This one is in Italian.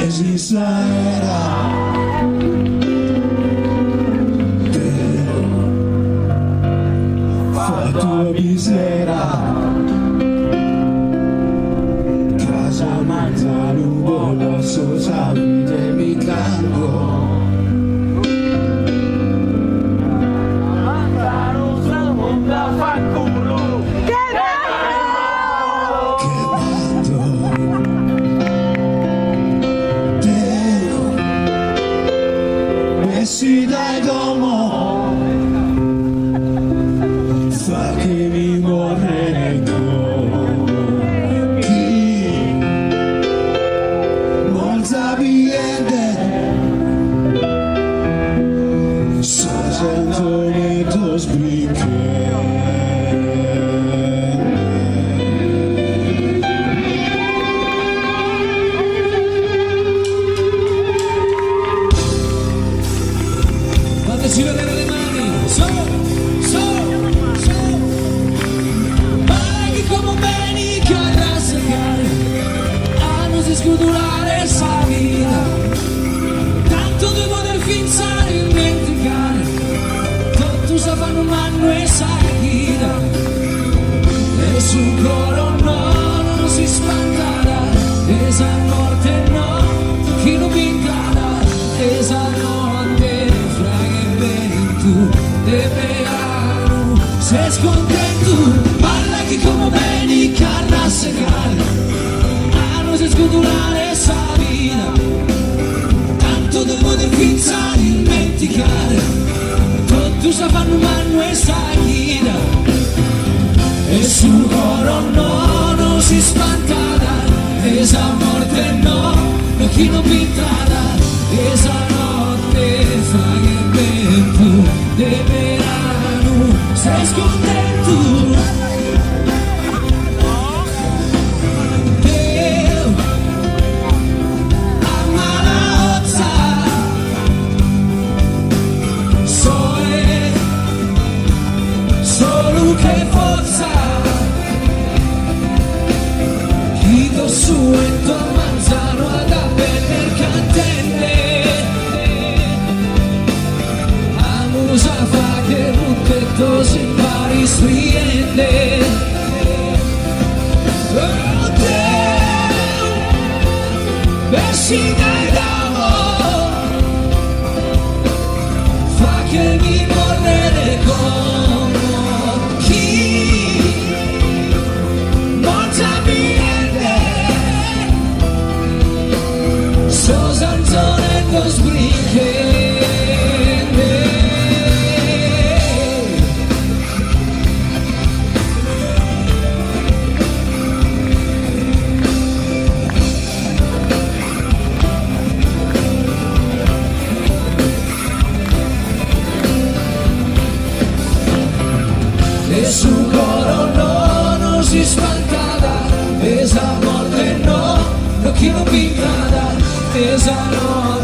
Israera, fa tua misera, casa mangia lungo lo so sapete mi cango. Si dai domo fa che mi muore chi molta viene so sento ne to sbrinche. Fateci vedere le mani, so, Malaki como beni que arrasar, a nos escudurar esa vida, tanto de poder pensar y mendigar, todos fanno mano esa vida, e su coro non si spantarà, esa morte no, chi non vincarà, esa notte de verano, sei scontento, parla che come beni carna segale, a non sescodulare esa vida, tanto de poder pensar y dimenticare, tutto sa fanno mano esa guida, e sul coro no, non si spantarà, esa morte no, chi non pintarà, esa notte fra che vento de verano, sei scontento, Dio ama la ozza, solo che forza, dico su e to manzano ad appeller cantenne. Cosa fa che ruttetto si pari spriende? Oh Dio, vescina ed amor, fa che mi morrere come chi monta viene, so zanzone con sbrinche. E sul coro no, non si spantava, esa morte no, chi non pintada, esa no.